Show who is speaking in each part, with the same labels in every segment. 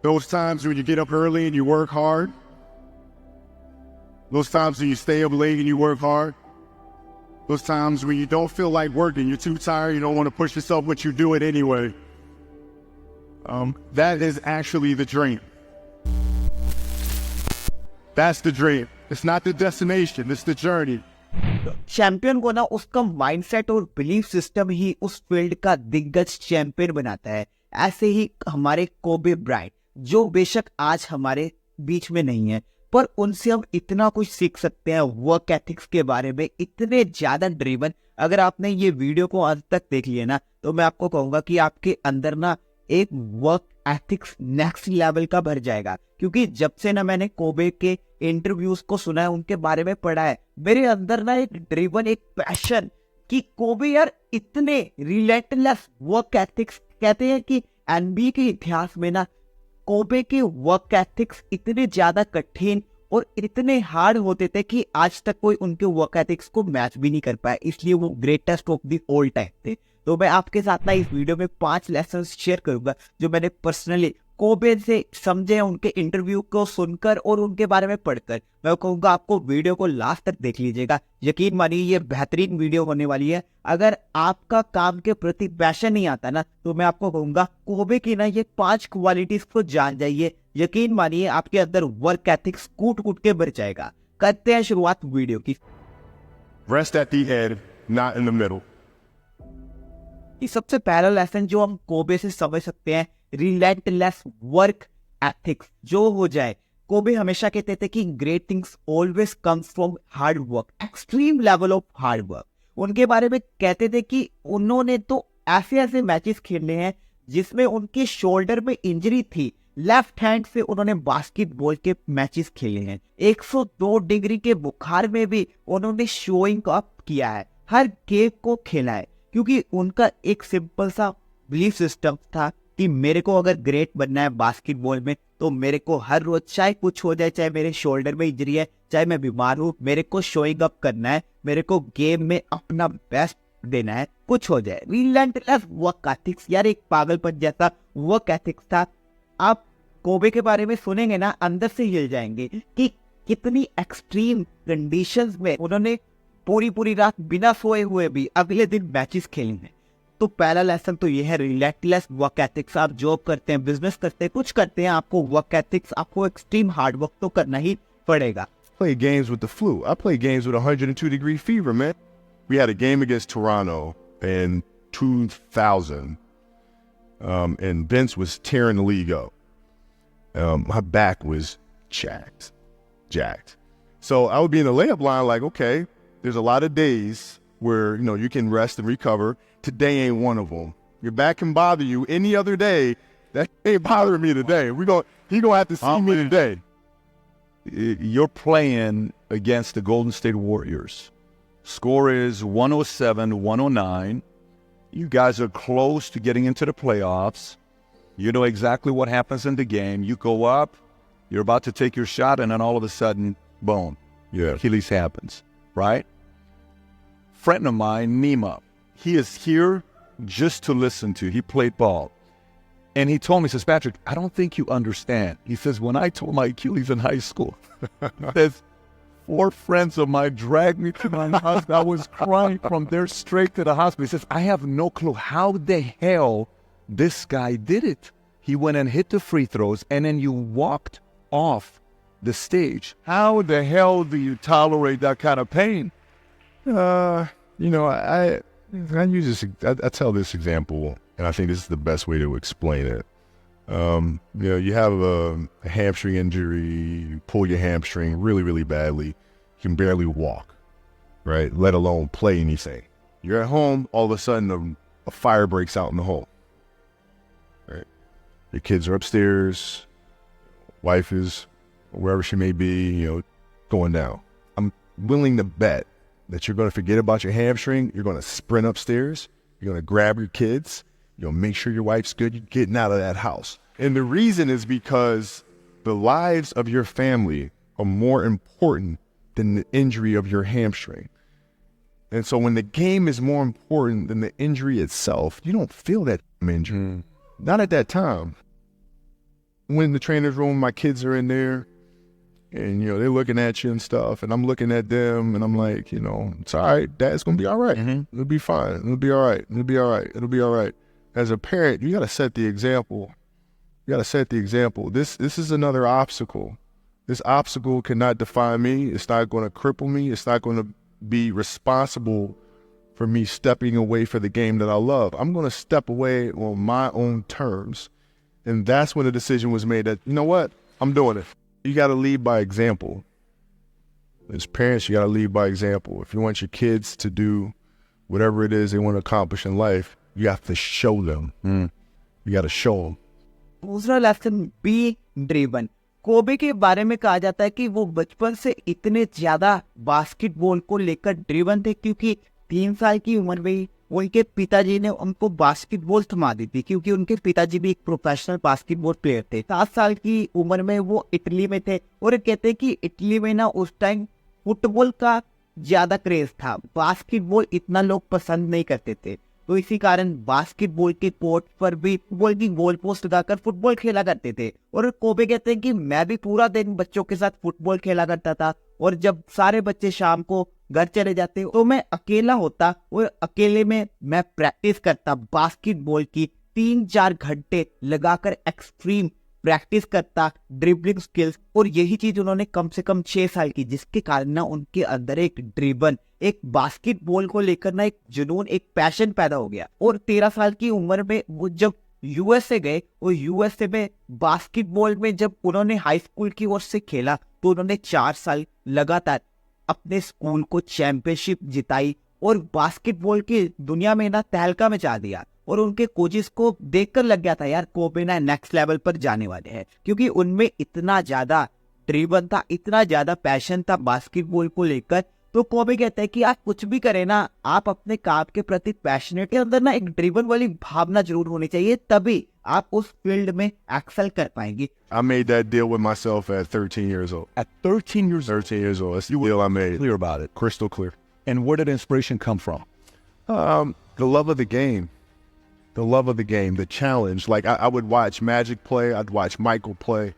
Speaker 1: Those times when you get up early and you work hard. Those times when you stay up late and you work hard. Those times when you don't feel like working, you're too tired, you don't want to push yourself, but you do it anyway. That is actually the dream. That's the dream. It's not the destination, it's the journey.
Speaker 2: Champion को ना उसका mindset और belief system ही उस field का दिग्गज champion बनाता है। ऐसे ही हमारे कोबे ब्रायंट, जो बेशक आज हमारे बीच में नहीं है, पर उनसे हम इतना कुछ सीख सकते हैं वर्क एथिक्स के बारे में, इतने ज्यादा ड्रिवन। अगर आपने ये वीडियो को अंत तक देख लिया ना, तो मैं आपको कहूंगा कि आपके अंदर ना एक वर्क एथिक्स नेक्स्ट लेवल का भर जाएगा। क्योंकि जब से ना मैंने कोबे के इंटरव्यूज को सुना है, उनके बारे में पढ़ा है, मेरे अंदर ना एक ड्रिवन, एक पैशन कि कोबे यार इतने रिलेंटलेस वर्क एथिक्स, कहते हैं कि एनबीए के इतिहास में ना कोबे के वर्क एथिक्स इतने ज्यादा कठिन और इतने हार्ड होते थे कि आज तक कोई उनके वर्क एथिक्स को मैच भी नहीं कर पाया, इसलिए वो greatest of the all time थे। तो मैं आपके साथ ना इस वीडियो में 5 लेसन शेयर करूंगा जो मैंने पर्सनली कोबे से समझे, उनके इंटरव्यू को सुनकर और उनके बारे में पढ़कर। मैं कहूंगा आपको वीडियो को लास्ट तक देख लीजिएगा, यकीन मानिए ये बेहतरीन वीडियो होने वाली है। अगर आपका काम के प्रति पैशन नहीं आता ना, तो मैं आपको कहूंगा कोबे की ना ये 5 क्वालिटीज को जान जाइए, यकीन मानिए आपके अंदर वर्क एथिक्स कूट कूट के भर जाएगा। करते हैं शुरुआत वीडियो की।
Speaker 1: Rest at the head, not in the middle.
Speaker 2: ये सबसे पहला लेसन जो हम कोबे से समझ सकते हैं, रिलेंटलेस वर्क एथिक्स जो हो जाए। कोबे हमेशा कहते थे कि great things always comes from hard work, extreme level of hard work. उनके बारे में कहते थे कि उन्होंने तो ऐसे ऐसे मैचेस खेले हैं जिसमें उनके शोल्डर में इंजरी थी, लेफ्ट हैंड से उन्होंने बास्केटबॉल के मैचेस खेले हैं। 102 डिग्री के बुखार में भी उन्होंने शोइंग अप किया है, हर गेम को खेला है, क्योंकि उनका एक सिंपल सा बिलीफ सिस्टम था कि मेरे को अगर ग्रेट बनना है बास्केटबॉल में, तो मेरे को हर रोज चाहे कुछ हो जाए, चाहे मेरे शोल्डर में इंजरी है, चाहे मैं बीमार हूँ, मेरे को शोइंग अप करना है, मेरे को गेम में अपना बेस्ट देना है, कुछ हो जाए। रिलेंटलेस वर्क एथिक्स, यार एक पागलपन जैसा वर्क एथिक्स था। आप कोबे के बारे में सुनेंगे ना, अंदर से हिल जाएंगे कि कितनी एक्सट्रीम कंडीशंस में उन्होंने पूरी रात बिना सोए हुए भी अगले दिन मैचेस खेले हैं। तो पहला लेसन तो ये है, रिलेंटलेस वर्क एथिक्स। आप जॉब करते हैं, बिजनेस करते हैं, कुछ करते हैं, आपको वर्क एथिक्स, आपको एक्सट्रीम हार्ड वर्क तो करना ही पड़ेगा।
Speaker 1: Play games with the flu. I played games with 102-degree fever, man. We had a game against Toronto in 2000, and Vince was tearing the league up. My back was jacked. So I would be in the layup line like, okay, there's a lot of days where, you can rest and recover. Today ain't one of them. Your back can bother you any other day. That ain't bothering me today. He gonna have to see me today.
Speaker 3: You're playing against the Golden State Warriors. Score is 107-109. You guys are close to getting into the playoffs. You know exactly what happens in the game. You go up, you're about to take your shot, and then all of a sudden, boom, Achilles happens, right? Friend of mine, Nima, he is here just to listen to. He played ball. And he told me, he says, Patrick, I don't think you understand. He says, when I tore my Achilles in high school, he says, 4 friends of mine dragged me to my hospital. I was crying from there straight to the hospital. He says, I have no clue how the hell this guy did it. He went and hit the free throws, and then you walked off the stage.
Speaker 1: How the hell do you tolerate that kind of pain? I use this. I tell this example, and I think this is the best way to explain it. You have a hamstring injury, you pull your hamstring really, really badly. You can barely walk, right? Let alone play anything. You're at home, all of a sudden a fire breaks out in the home, right? Your kids are upstairs, wife is wherever she may be, going down. I'm willing to bet that you're going to forget about your hamstring. You're going to sprint upstairs. You're going to grab your kids. You're going to make sure your wife's good. You're getting out of that house. And the reason is because the lives of your family are more important than the injury of your hamstring. And so when the game is more important than the injury itself, you don't feel that injury. Not at that time. when the trainer's room, my kids are in there, and they're looking at you and stuff, and I'm looking at them, and I'm like, it's all right. Dad's gonna be all right. It'll be fine. It'll be all right. It'll be all right. It'll be all right. As a parent, you gotta set the example. You gotta set the example. This is another obstacle. This obstacle cannot define me. It's not going to cripple me. It's not going to be responsible for me stepping away for the game that I love. I'm going to step away on my own terms. And that's when the decision was made that, you know what? I'm doing it. You got to lead by example. As parents, you got to lead by example. If you want your kids to do whatever it is they want to accomplish in life, you have to show them. You got to show them.
Speaker 2: दूसरा lesson, be driven. Kobe के बारे में कहा जाता है कि वो बचपन से इतने ज्यादा बास्केटबॉल को लेकर ड्रिवन थे क्योंकि 3 साल की उम्र में उनके पिताजी ने उनको बास्केटबॉल थमा दी थी, क्योंकि उनके पिताजी भी एक प्रोफेशनल बास्केटबॉल प्लेयर थे। 7 साल की उम्र में वो इटली में थे और कहते हैं कि इटली में ना उस टाइम फुटबॉल का ज्यादा क्रेज था, बास्केटबॉल इतना लोग पसंद नहीं करते थे। तो इसी कारण बास्केटबॉल के कोर्ट पर भी फुटबॉल की गोल पोस्ट लगाकर फुटबॉल खेला करते थे। और कोबे कहते हैं कि मैं भी पूरा दिन बच्चों के साथ फुटबॉल खेला करता था, और जब सारे बच्चे शाम को घर चले जाते तो मैं अकेला होता और अकेले में मैं प्रैक्टिस करता बास्केटबॉल की 3-4 घंटे लगाकर एक्सट्रीम प्रैक्टिस करता ड्रिबलिंग स्किल्स। और यही चीज उन्होंने कम से कम 6 साल की, जिसके कारण ना उनके अंदर एक ड्रिबन, एक बास्केटबॉल को लेकर ना एक जुनून, एक पैशन पैदा हो गया। और 13 साल की उम्र में वो जब यूएसए गए और यूएसए में बास्केटबॉल में जब उन्होंने हाई स्कूल की ओर से खेला तो उन्होंने 4 साल लगातार अपने स्कूल को चैंपियनशिप जिताई और बास्केटबॉल की दुनिया में ना तहलका मचा दिया। और उनके कोचेस को देखकर लग गया था यार कोबे ना नेक्स्ट लेवल पर जाने वाले हैं, क्योंकि उनमें इतना ज्यादा ड्रिवन था, इतना ज्यादा पैशन था बास्केटबॉल को लेकर। तो कोबे कहते हैं कि आप कुछ भी करें ना, आप अपने काम के प्रति पैशनेट, के अंदर ना एक ड्रिवन वाली भावना जरूर होनी चाहिए, तभी आप उस फील्ड में एक्सेल कर पाएंगे।
Speaker 1: I made that deal with myself at 13 years old.
Speaker 3: At 13 years old,
Speaker 1: 13 years old. That's the deal I made.
Speaker 3: clear about it.
Speaker 1: Crystal clear.
Speaker 3: And where did inspiration come from?
Speaker 1: The love of the game. The love of the game, the challenge. Like I would watch Magic play, I'd watch Michael play,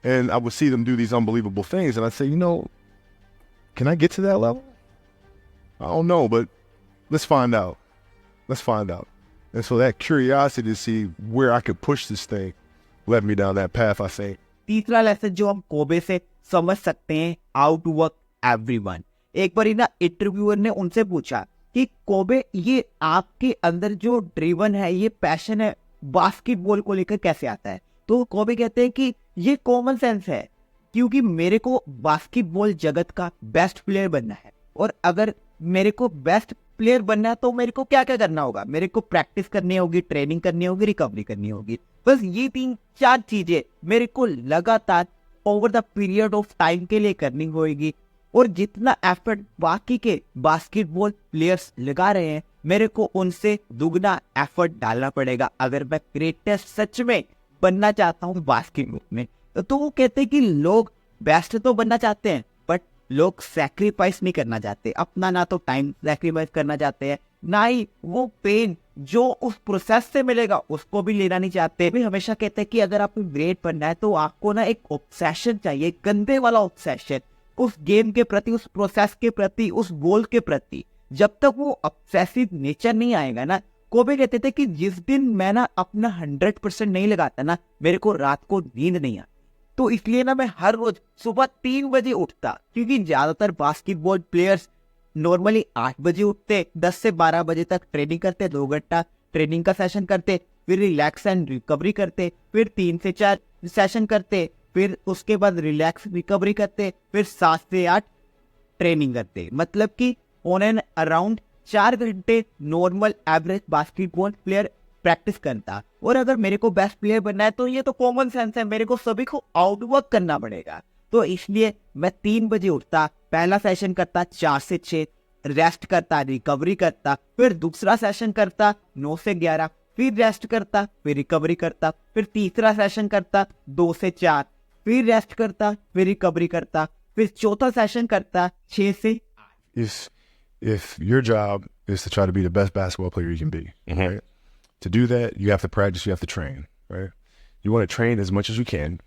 Speaker 1: and I would see them do these unbelievable things, and I'd say, can I get to that level? I don't know, but let's find out. Let's find out. And so that curiosity to see where I could push this thing led me down that path, I think.
Speaker 2: तीसरा lesson जो हम Kobe से समझ सकते हैं, out work everyone. एक बार ना interviewer ने उनसे पूछा कि कोबे, ये आपके अंदर जो ड्रिवन है, ये पैशन है बास्केटबॉल को लेकर कैसे आता है? तो कोबे कहते हैं कि ये कॉमन सेंस है, क्योंकि मेरे को बास्केटबॉल जगत का बेस्ट प्लेयर बनना है, और अगर मेरे को बेस्ट प्लेयर बनना है तो मेरे को क्या क्या करना होगा? मेरे को प्रैक्टिस करनी होगी, ट्रेनिंग करनी होगी, रिकवरी करनी होगी। बस ये 3-4 चीजें मेरे को लगातार over the period of time के लिए करनी होगी। और जितना एफर्ट बाकी के बास्केटबॉल प्लेयर्स लगा रहे हैं, मेरे को उनसे दुगना एफर्ट डालना पड़ेगा अगर मैं ग्रेटेस्ट सच में बनना चाहता हूँ बास्केटबॉल में। तो वो कहते हैं कि लोग बेस्ट तो बनना चाहते हैं, बट लोग सैक्रिफाइस नहीं करना चाहते अपना, ना तो टाइम सैक्रिफाइस करना चाहते हैं, ना ही वो पेन जो उस प्रोसेस से मिलेगा उसको भी लेना नहीं चाहते। भी हमेशा कहते हैं कि अगर आपको ग्रेट बनना है तो आपको ना एक ऑब्सेशन चाहिए, गंदे वाला ऑब्सेशन, उस गेम के प्रति, उस प्रोसेस के प्रति, उस गोल के प्रति। जब तक वो ऑब्सेसिव नेचर नहीं आएगा ना, कोबे कहते थे कि जिस दिन मैं ना अपना 100% नहीं लगाता ना, मेरे को रात को नींद नहीं आती। तो इसलिए ना मैं हर रोज सुबह 3 बजे उठता, क्योंकि ज्यादातर बास्केटबॉल प्लेयर्स नॉर्मली 8 बजे उठते, 10 से 12 बजे तक ट्रेनिंग करते, 2 घंटा ट्रेनिंग का सेशन करते, फिर रिलैक्स एंड रिकवरी करते, फिर 3 से 4 सेशन करते, फिर उसके बाद रिलैक्स रिकवरी करते, फिर 7 से 8 ट्रेनिंग करते। मतलब कि ऑन एंड अराउंड 4 घंटे normal average basketball player practice करता। और अगर मेरे को बेस्ट प्लेयर बनना है तो ये तो कॉमन सेंस है, मेरे को सभी को आउटवर्क करना पड़ेगा। तो इसलिए मैं 3 बजे उठता, पहला सेशन करता 4 से 6, रेस्ट करता, रिकवरी करता, फिर दूसरा सेशन करता 9 से 11, फिर रेस्ट करता, फिर रिकवरी करता, फिर तीसरा सेशन करता 2 से 4, फिर रेस्ट करता, फिर रिकवरी करता, फिर चौथा सेशन करता 6 से 8।
Speaker 1: If your job is to try to be the best basketball player you can be, right? To do that, you have to practice, you have to train, right? you want to train as much as you can,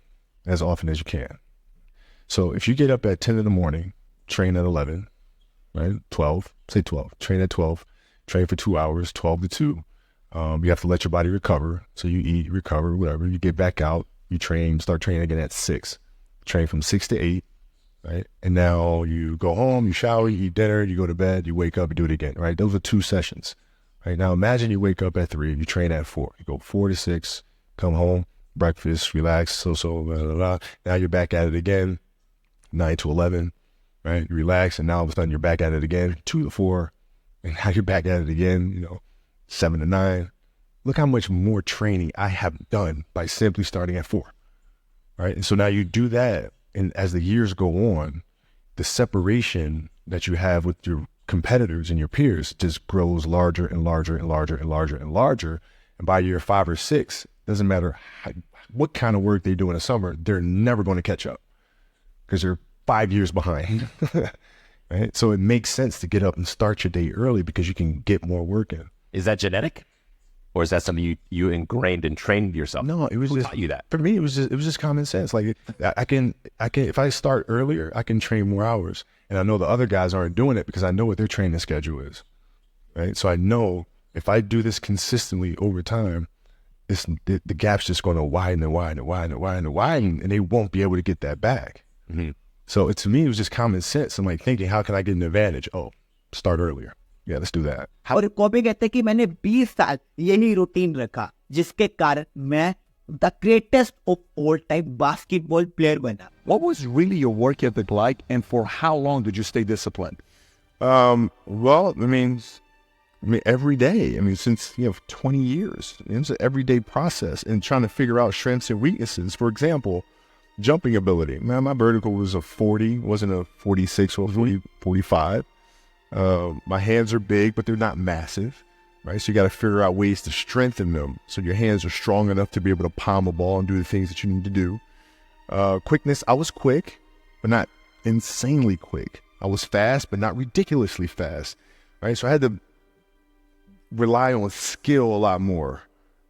Speaker 1: as often as you can. So if you get up at 10 in the morning, train at 11, right? 12, say 12, train at 12, train for 2 hours, 12 to 2. You have to let your body recover. So you eat, recover, whatever. You get back out, you train, start training again at 6. Train from 6 to 8, right? And now you go home, you shower, you eat dinner, you go to bed, you wake up, you do it again, right? Those are 2 sessions, right? Now imagine you wake up at 3, you train at 4. You go 4 to 6, come home, breakfast, relax, blah, blah, blah. Now you're back at it again, 9 to 11, right? You relax, and now all of a sudden you're back at it again, 2 to 4, and now you're back at it again, 7 to 9. Look how much more training I have done by simply starting at 4, right? And so now you do that, and as the years go on, the separation that you have with your competitors and your peers just grows larger and larger and larger and larger and larger. And by year 5 or 6, doesn't matter what kind of work they do in the summer, they're never going to catch up because they're 5 years behind, right? So it makes sense to get up and start your day early because you can get more work in.
Speaker 4: Is that genetic? Or is that something you ingrained and trained yourself?
Speaker 1: No, it was
Speaker 4: Who
Speaker 1: just
Speaker 4: taught you that?
Speaker 1: For me. It was just common sense. Like I can if I start earlier, I can train more hours, and I know the other guys aren't doing it because I know what their training schedule is, right? So I know if I do this consistently over time, the gap's just going to widen and widen and widen and widen and widen, and they won't be able to get that back.
Speaker 4: Mm-hmm.
Speaker 1: So to me, it was just common sense. I'm like thinking, how can I get an advantage? Oh, start earlier. Yeah, let's do that.
Speaker 2: और Kobe कहते हैं कि मैंने 20 साल यही routine रखा जिसके कारण मैं the greatest of all time basketball player बना.
Speaker 3: What was really your work ethic like, and for how long did you stay disciplined?
Speaker 1: Well, I mean, every day. I mean, since 20 years, it's an everyday process and trying to figure out strengths and weaknesses. For example, jumping ability. Man, my vertical was a 40, wasn't a 46 or 40, 45. My hands are big, but they're not massive, right? So you got to figure out ways to strengthen them so your hands are strong enough to be able to palm a ball and do the things that you need to do. Quickness, I was quick, but not insanely quick. I was fast, but not ridiculously fast, right? So I had to rely on skill a lot more.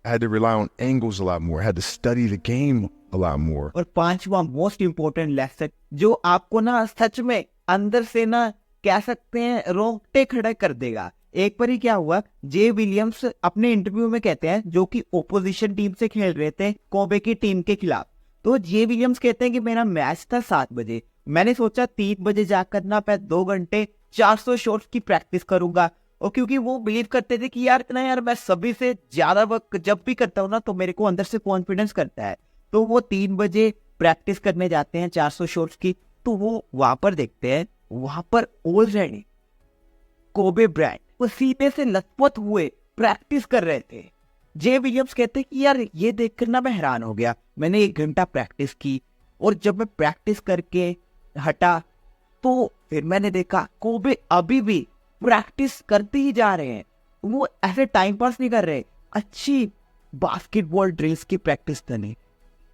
Speaker 1: I had to rely on angles a lot more. I had to study the game a lot more.
Speaker 2: और 5वां most important lesson जो आपको ना सच में अंदर से ना कह सकते हैं रोंगटे खड़े कर देगा. एक बार ही क्या हुआ, जे विलियम्स अपने इंटरव्यू में कहते हैं, जो कि ओपोजिशन टीम से खेल रहे थे कोबे की टीम के खिलाफ, तो जे विलियम्स कहते हैं कि मेरा मैच था 7 बजे. मैंने सोचा 3 बजे जाकर ना मैं 2 घंटे 400 शॉट्स की प्रैक्टिस करूंगा. और क्योंकि वो बिलीव करते थे कि यार मैं सभी से ज्यादा वर्क जब भी करता हूँ ना तो मेरे को अंदर से कॉन्फिडेंस करता है. तो वो 3 बजे प्रैक्टिस करने जाते हैं 400 शॉट्स की. तो वो वहां पर देखते हैं, वहां पर ऑलरेडी कोबे ब्रायंट वो सीने से लथपथ हुए प्रैक्टिस कर रहे थे. जे विलियम्स कहते हैं कि यार ये देखकर ना मैं हैरान हो गया. मैंने 1 घंटा प्रैक्टिस की और जब मैं प्रैक्टिस करके हटा तो फिर मैंने देखा कोबे अभी भी प्रैक्टिस करते ही जा रहे हैं. वो ऐसे टाइम पास नहीं कर रहे, अच्छी बास्केटबॉल ड्रिल्स की प्रैक्टिस करने.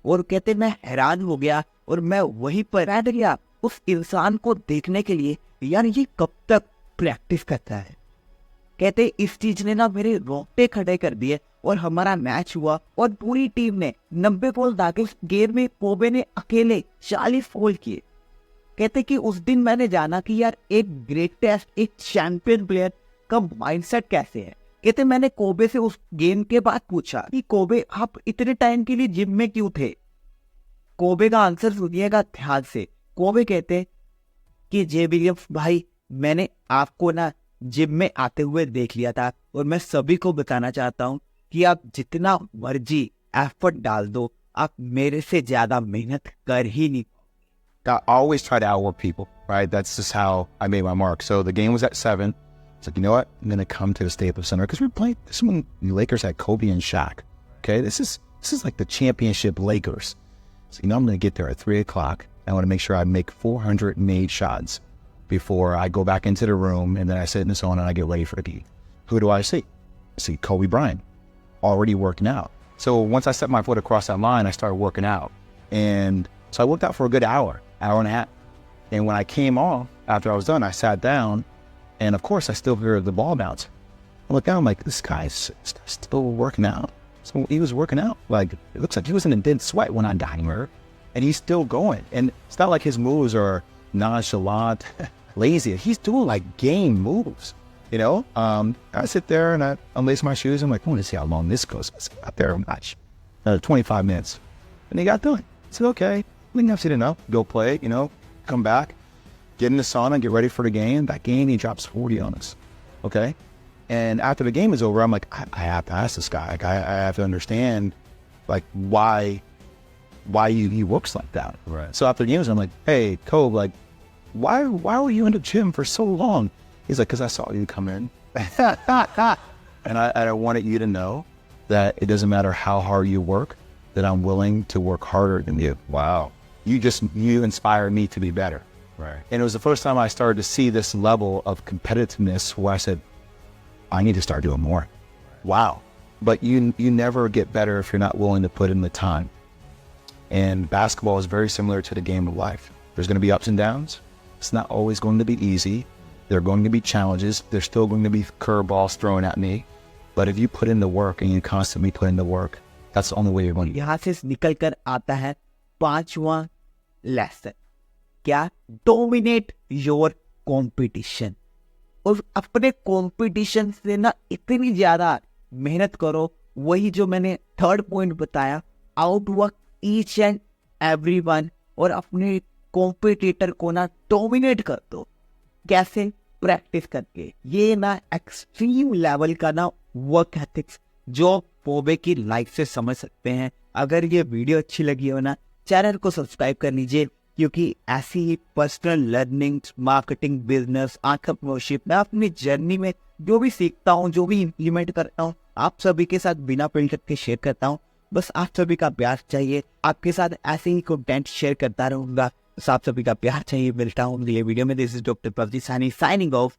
Speaker 2: और कहते मैं हैरान हो गया और मैं वहीं पर बैठ गया उस इंसान को देखने के लिए, यार ये कब तक प्रैक्टिस करता है. कहते इस चीज ने ना मेरे रोंगटे खड़े कर दिए. और हमारा मैच हुआ और पूरी टीम ने 90 बॉल दागे. उस गेम में कोबे ने अकेले 40 बॉल किए. कहते कि उस दिन मैंने जाना कि यार एक ग्रेटेस्ट, एक चैंपियन प्लेयर का माइंडसेट कैसे है. कहते मैंने कोबे से उस गेम के बाद पूछा कि कोबे आप इतने टाइम के लिए जिम में क्यों थे. कोबे का आंसर सुनिएगा ध्यान से. कोबे कहते कि जे विलियम्स भाई, मैंने आपको ना जिम में आते हुए देख लिया था और मैं सभी को बताना चाहता हूं कि आप जितना मर्जी एफर्ट डाल दो, आप मेरे से ज्यादा मेहनत कर ही नहीं.
Speaker 5: I always try to outwork people, right? That's just how I made my mark. So the game was at 7. It's like, you know what? I'm going to come to the Staples Center because we're playing. This is when the Lakers had Kobe and Shaq. Okay, this is like the championship Lakers. So I'm going to get there at 3 o'clock. I want to make sure I make 400 made shots before I go back into the room, and then I sit in the sauna and I get ready for the game. Who do I see? I see Kobe Bryant already working out. So once I set my foot across that line, I started working out, and so I worked out for a good hour and a half. And when I came off after I was done, I sat down, and of course I still hear the ball bounce. I look down, I'm like, this guy's still working out. So he was working out. Like, it looks like he was in a dead sweat when I got him, and he's still going. And it's not like his moves are nonchalant, lazy. He's doing like game moves, you know? I sit there and I unlace my shoes. I'm like, I want to see how long this goes. I sit out there and watch 25 minutes. And he got done. I said, okay, I think I've seen enough. Go play, you know, come back, get in the sauna, get ready for the game. That game, he drops 40 on us. Okay. And after the game is over, I'm like, I have to ask this guy. Like, I have to understand, like, why he works like that.
Speaker 4: Right.
Speaker 5: So after the games, I'm like, hey, Kobe, like, why were you in the gym for so long? He's like, because I saw you come in. and I wanted you to know that it doesn't matter how hard you work, that I'm willing to work harder than you.
Speaker 4: Wow.
Speaker 5: You inspire me to be better.
Speaker 4: Right.
Speaker 5: And it was the first time I started to see this level of competitiveness where I said, I need to start doing more. Wow. But you never get better if you're not willing to put in the time. And basketball is very similar to the game of life. There's going to be ups and downs. It's not always going to be easy. There are going to be challenges. There's still going to be curveballs thrown at me. But if you put in the work and you constantly put in the work, that's the only way you're going to.
Speaker 2: यहाँ से निकल कर आता है 5वां lesson, क्या? Dominate your competition. और अपने कंपटीशन से ना इतनी ज्यादा मेहनत करो. वही जो मैंने थर्ड पॉइंट बताया, आउटवर्क ईच एंड एवरीवन, और अपने कॉम्पिटिटर को ना डोमिनेट कर दो. कैसे? प्रैक्टिस करके. ये ना एक्सट्रीम लेवल का ना वर्क एथिक्स जो कोबे की लाइफ से समझ सकते हैं. अगर ये वीडियो अच्छी लगी हो ना, चैनल को सब्सक्राइब कर लीजिए, क्योंकि ऐसी ही personal learning, marketing, business, entrepreneurship, मैं अपनी जर्नी में जो भी सीखता हूँ, जो भी इम्प्लीमेंट करता हूँ, आप सभी के साथ बिना फिल्टर के शेयर करता हूँ. बस आप सभी का प्यार चाहिए. आपके साथ ऐसे ही कंटेंट शेयर करता रहूंगा. बस आप सभी का प्यार चाहिए. मिलता हूँ अगले वीडियो में. This is doctor Prabhjeet signing off.